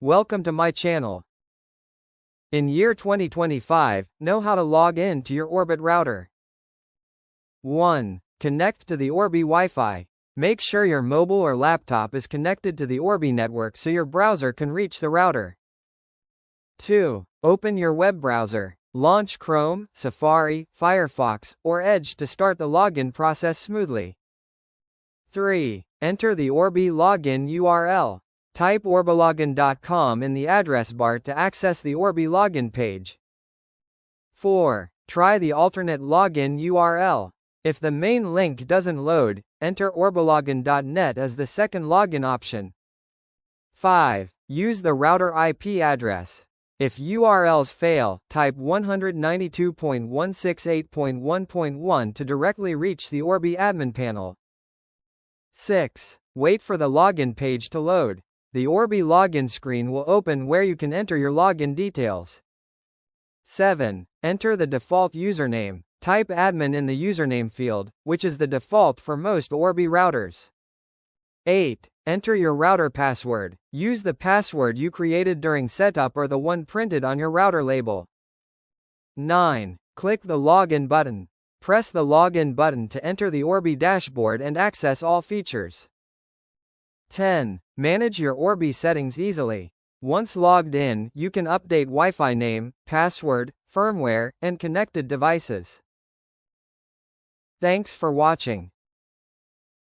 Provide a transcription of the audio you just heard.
Welcome to my channel. In year 2025, know how to log in to your Orbit router. 1. Connect to the Orbi Wi-Fi. Make sure your mobile or laptop is connected to the Orbi network so your browser can reach the router. 2. Open your web browser. Launch Chrome, Safari, Firefox, or Edge to start the login process smoothly. 3. Enter the Orbi login URL. Type orbilogin.com in the address bar to access the Orbi login page. 4. Try the alternate login URL. If the main link doesn't load, enter orbilogin.net as the second login option. 5. Use the router IP address. If URLs fail, type 192.168.1.1 to directly reach the Orbi admin panel. 6. Wait for the login page to load. The Orbi login screen will open where you can enter your login details. 7. Enter the default username. Type admin in the username field, which is the default for most Orbi routers. 8. Enter your router password. Use the password you created during setup or the one printed on your router label. 9. Click the login button. Press the login button to enter the Orbi dashboard and access all features. 10. Manage your Orbi settings easily. Once logged in, you can update Wi-Fi name, password, firmware, and connected devices. Thanks for watching.